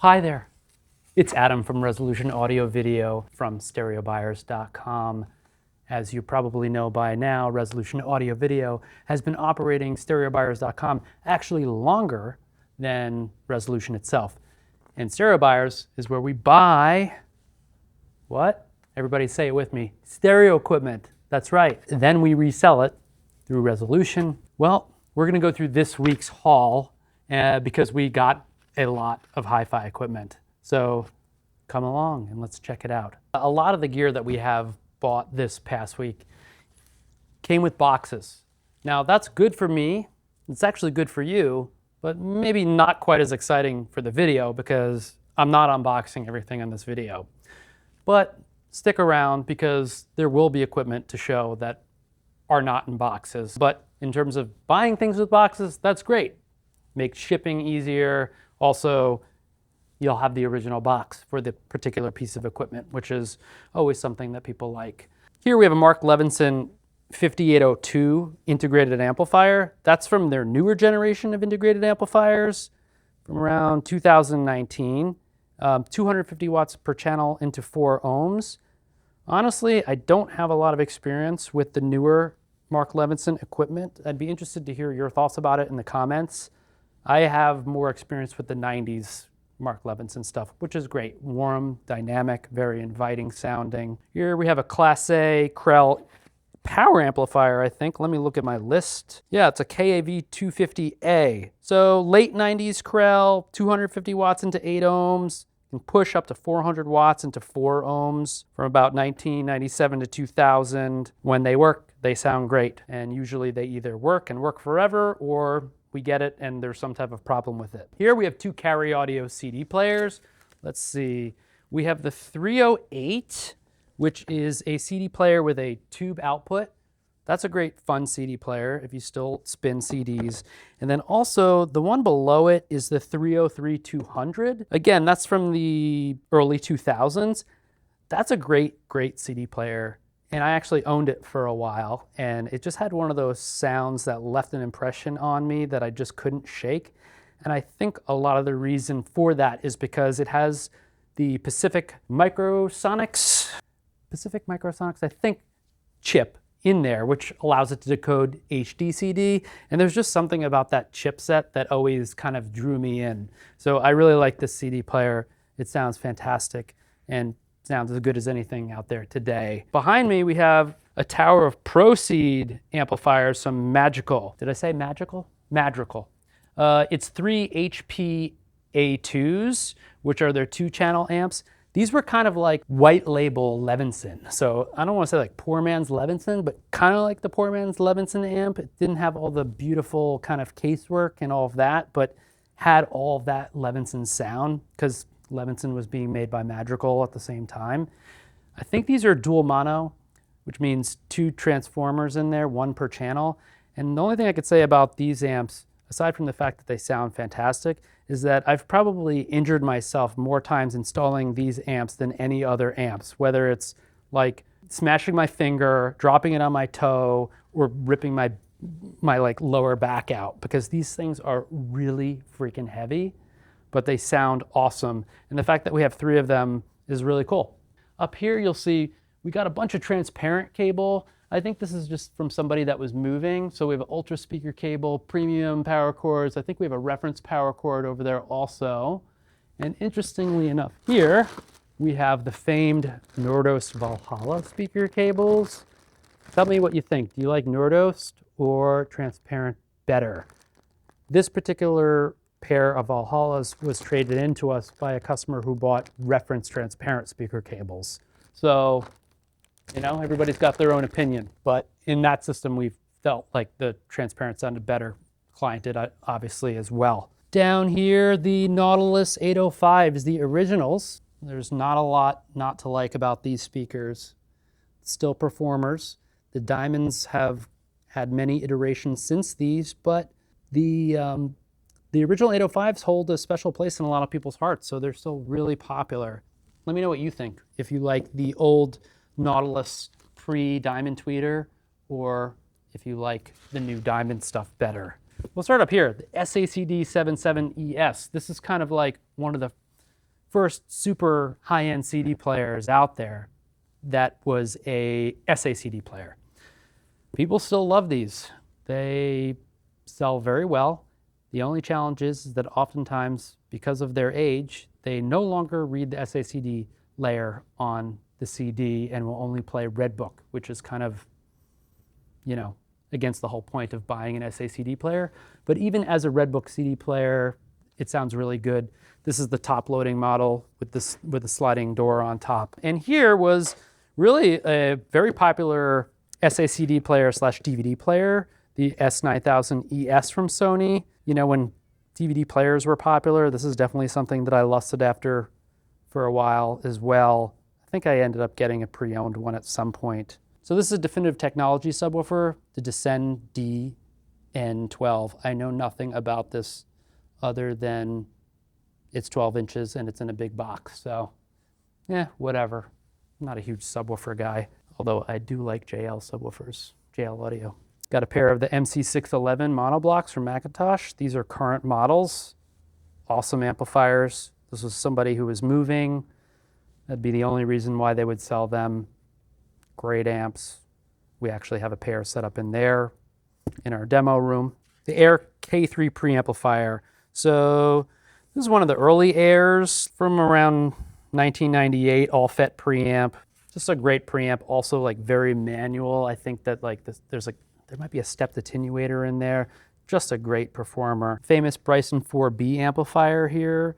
Hi there, it's Adam from Resolution Audio Video from StereoBuyers.com. As you probably know by now, Resolution Audio Video has been operating StereoBuyers.com actually longer than Resolution itself. And Stereo Buyers is where we buy, what? Everybody say it with me, stereo equipment. That's right. Then we resell it through Resolution. Well, we're gonna go through this week's haul because we got a lot of hi-fi equipment. So come along and let's check it out. A lot of the gear that we have bought this past week came with boxes. Now that's good for me. It's actually good for you, but maybe not quite as exciting for the video because I'm not unboxing everything in this video. But stick around because there will be equipment to show that are not in boxes. But in terms of buying things with boxes, that's great. Makes shipping easier. Also, you'll have the original box for the particular piece of equipment, which is always something that people like. Here we have a Mark Levinson 5802 integrated amplifier. That's from their newer generation of integrated amplifiers from around 2019. 250 watts per channel into 4 ohms. Honestly, I don't have a lot of experience with the newer Mark Levinson equipment. I'd be interested to hear your thoughts about it in the comments. I have more experience with the 90s Mark Levinson stuff, which is great. Warm, dynamic, very inviting sounding. Here we have a Class A Krell power amplifier, I think. Let me look at my list. Yeah, it's a KAV 250A. So late 90s Krell, 250 watts into 8 ohms. Can push up to 400 watts into 4 ohms from about 1997 to 2000. When they work, they sound great. And usually they either work and work forever, or we get it and there's some type of problem with it. Here we have 2 Cary audio CD players. Let's see. We have the 308, which is a CD player with a tube output. That's a great fun CD player if you still spin CDs. And then also the one below it is the 303-200. Again, that's from the early 2000s. That's a great CD player. And I actually owned it for a while, and it just had one of those sounds that left an impression on me that I just couldn't shake. And I think a lot of the reason for that is because it has the Pacific Microsonics, I think, chip in there, which allows it to decode HD CD. And there's just something about that chipset that always kind of drew me in. So I really like this CD player. It sounds fantastic and sounds as good as anything out there today. Behind me, we have a tower of Proceed amplifiers from Magical. Did I say Magical? Madrigal. It's 3 HP A2s, which are their 2-channel amps. These were kind of like white label Levinson. So I don't want to say like poor man's Levinson, but kind of like the poor man's Levinson amp. It didn't have all the beautiful kind of casework and all of that, but had all of that Levinson sound because Levinson was being made by Madrigal at the same time. I think these are dual mono, which means 2 transformers in there, 1 per channel. And the only thing I could say about these amps, aside from the fact that they sound fantastic, is that I've probably injured myself more times installing these amps than any other amps, whether it's like smashing my finger, dropping it on my toe, or ripping my like lower back out, because these things are really freaking heavy, but they sound awesome. And the fact that we have 3 of them is really cool. Up here, you'll see we got a bunch of transparent cable. I think this is just from somebody that was moving. So we have an ultra speaker cable, premium power cords. I think we have a reference power cord over there also. And interestingly enough, here we have the famed Nordost Valhalla speaker cables. Tell me what you think. Do you like Nordost or transparent better? This particular pair of Valhallas was traded in to us by a customer who bought reference transparent speaker cables. So, you know, everybody's got their own opinion, but in that system, we felt like the transparent sounded better. Client did obviously as well. Down here, the Nautilus 805s, the originals. There's not a lot not to like about these speakers. Still performers. The Diamonds have had many iterations since these, but the original 805s hold a special place in a lot of people's hearts, so they're still really popular. Let me know what you think. If you like the old Nautilus pre-Diamond tweeter, or if you like the new Diamond stuff better. We'll start up here, the SACD77ES. This is kind of like one of the first super high-end CD players out there that was a SACD player. People still love these. They sell very well. The only challenge is that oftentimes, because of their age, they no longer read the SACD layer on the CD and will only play Red Book, which is kind of, you know, against the whole point of buying an SACD player. But even as a Red Book CD player, it sounds really good. This is the top loading model with a sliding door on top. And here was really a very popular SACD player slash DVD player, the S9000 ES from Sony. You know, when DVD players were popular, this is definitely something that I lusted after for a while as well. I think I ended up getting a pre-owned one at some point. So this is a Definitive Technology subwoofer, the Descend DN12. I know nothing about this other than it's 12 inches and it's in a big box. So, yeah, whatever. I'm not a huge subwoofer guy, although I do like JL subwoofers, JL Audio. Got a pair of the MC611 monoblocks from Mcintosh. These are current models. Awesome amplifiers. This was somebody who was moving. That'd be the only reason why they would sell them. Great amps. We actually have a pair set up in there in our demo room. The Ayre K3 preamplifier. So this is one of the early Ayres from around 1998, all FET preamp. Just a great preamp, also like very manual. I think that like this, there might be a stepped attenuator in there. Just a great performer. Famous Bryston 4B amplifier here.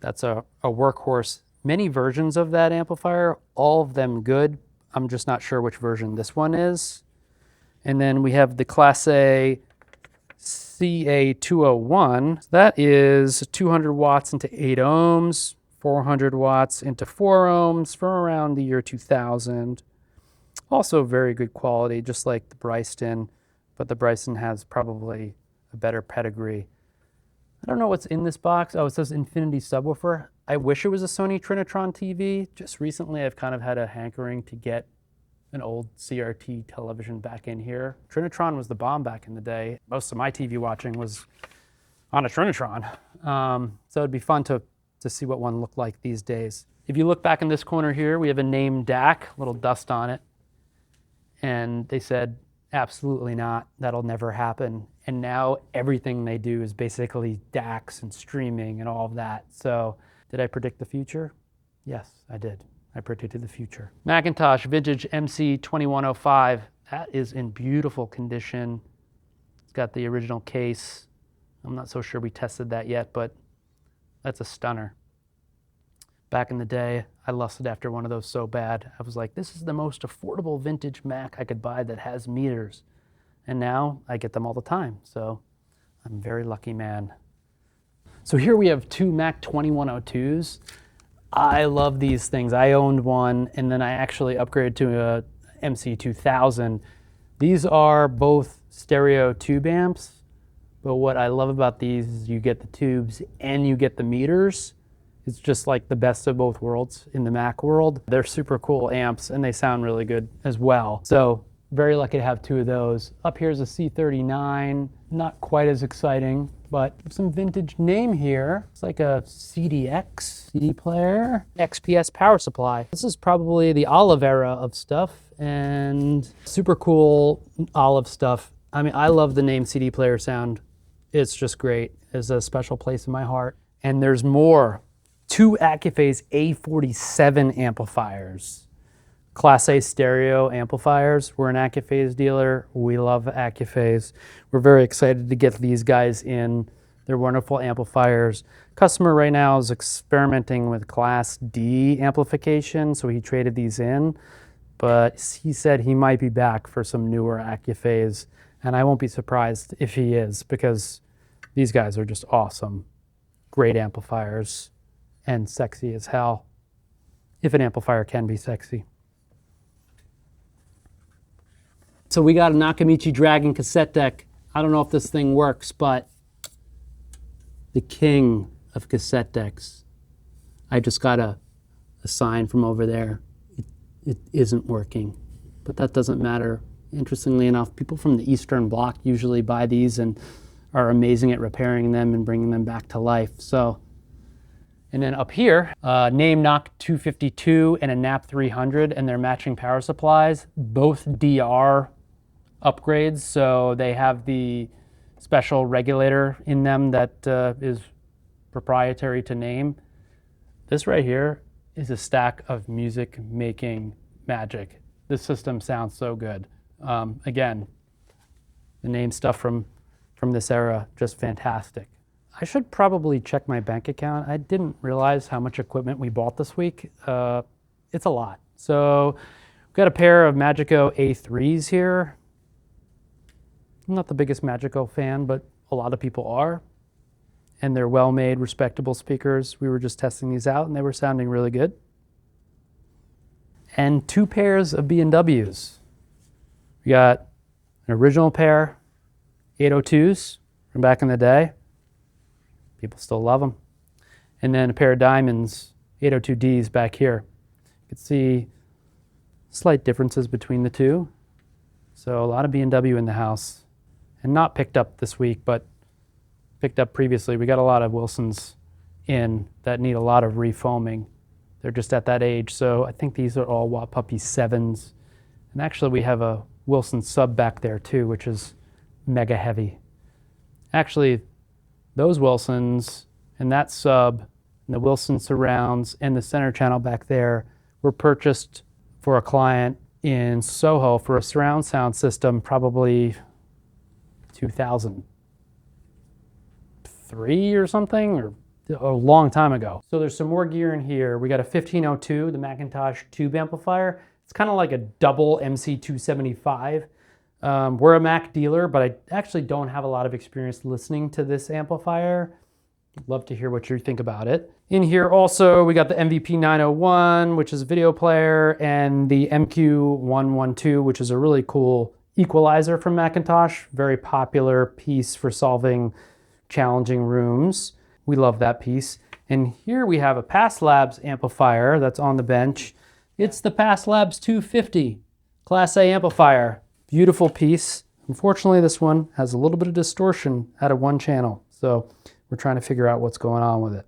That's a workhorse. Many versions of that amplifier, all of them good. I'm just not sure which version this one is. And then we have the Class A CA201. That is 200 watts into 8 ohms, 400 watts into 4 ohms from around the year 2000. Also very good quality, just like the Bryston, but the Bryston has probably a better pedigree. I don't know what's in this box. Oh, it says Infinity Subwoofer. I wish it was a Sony Trinitron TV. Just recently I've kind of had a hankering to get an old CRT television back in here. Trinitron was the bomb back in the day. Most of my TV watching was on a Trinitron. So it'd be fun to see what one looked like these days. If you look back in this corner here, we have a Naim DAC, a little dust on it. And they said, absolutely not, that'll never happen. And now everything they do is basically DACs and streaming and all of that. So did I predict the future? Yes, I did. I predicted the future. Mcintosh Vintage MC2105. That is in beautiful condition. It's got the original case. I'm not so sure we tested that yet, but that's a stunner. Back in the day, I lusted after one of those so bad. I was like, this is the most affordable vintage Mac I could buy that has meters. And now I get them all the time. So I'm a very lucky man. So here we have two Mac 2102s. I love these things. I owned one, and then I actually upgraded to a MC2000. These are both stereo tube amps, but what I love about these is you get the tubes and you get the meters. It's just like the best of both worlds in the Mac world. They're super cool amps, and they sound really good as well. So very lucky to have two of those. Up here is a C39, not quite as exciting, but some vintage Naim here. It's like a CDX CD player, XPS power supply. This is probably the Olive era of stuff, and super cool Olive stuff. I mean, I love the Naim CD player sound. It's just great. It's a special place in my heart. And there's more. Two Accuphase A47 amplifiers. Class A stereo amplifiers. We're an Accuphase dealer. We love Accuphase. We're very excited to get these guys in. They're wonderful amplifiers. Customer right now is experimenting with Class D amplification, so he traded these in. But he said he might be back for some newer Accuphase, and I won't be surprised if he is, because these guys are just awesome. Great amplifiers, and sexy as hell, if an amplifier can be sexy. So we got a Nakamichi Dragon cassette deck. I don't know if this thing works, but the king of cassette decks. I just got a sign from over there. It isn't working, but that doesn't matter. Interestingly enough, people from the Eastern Bloc usually buy these and are amazing at repairing them and bringing them back to life. So And then up here, Naim NOC 252 and a NAP 300 and their matching power supplies, both DR upgrades. So they have the special regulator in them that is proprietary to Naim. This right here is a stack of music making magic. This system sounds so good. Again, the Naim stuff from this era, just fantastic. I should probably check my bank account. I didn't realize how much equipment we bought this week. It's a lot. So we've got a pair of Magico A3s here. I'm not the biggest Magico fan, but a lot of people are. And they're well-made, respectable speakers. We were just testing these out and they were sounding really good. And 2 pairs of B&Ws. We got an original pair, 802s from back in the day. People still love them. And then a pair of Diamonds, 802Ds back here. You can see slight differences between the two. So a lot of B&W in the house. And not picked up this week, but picked up previously. We got a lot of Wilsons in that need a lot of refoaming. They're just at that age. So I think these are all Watt Puppy 7s. And actually we have a Wilson sub back there too, which is mega heavy. Actually, those Wilsons and that sub and the Wilson surrounds and the center channel back there were purchased for a client in Soho for a surround sound system, probably 2003 or something, or a long time ago. So there's some more gear in here. We got a 1502, the McIntosh tube amplifier. It's kind of like a double MC275. We're a Mac dealer, but I actually don't have a lot of experience listening to this amplifier. Love to hear what you think about it. In here also, we got the MVP 901, which is a video player, and the MQ112, which is a really cool equalizer from Mcintosh. Very popular piece for solving challenging rooms. We love that piece. And here we have a Pass Labs amplifier that's on the bench. It's the Pass Labs 250 Class A amplifier. Beautiful piece. Unfortunately, this one has a little bit of distortion out of one channel. So we're trying to figure out what's going on with it.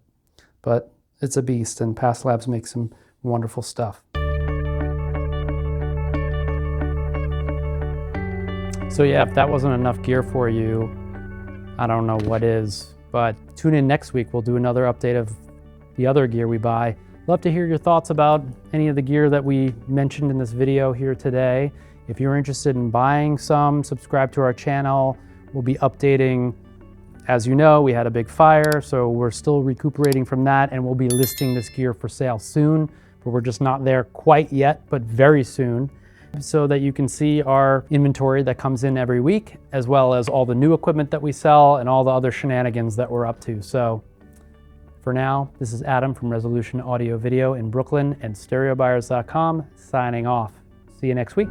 But it's a beast, and Pass Labs makes some wonderful stuff. So yeah, if that wasn't enough gear for you, I don't know what is. But tune in next week. We'll do another update of the other gear we buy. Love to hear your thoughts about any of the gear that we mentioned in this video here today. If you're interested in buying some, subscribe to our channel. We'll be updating. As you know, we had a big fire, so we're still recuperating from that, and we'll be listing this gear for sale soon, but we're just not there quite yet, but very soon, so that you can see our inventory that comes in every week, as well as all the new equipment that we sell and all the other shenanigans that we're up to. So for now, this is Adam from Resolution Audio Video in Brooklyn and StereoBuyers.com signing off. See you next week.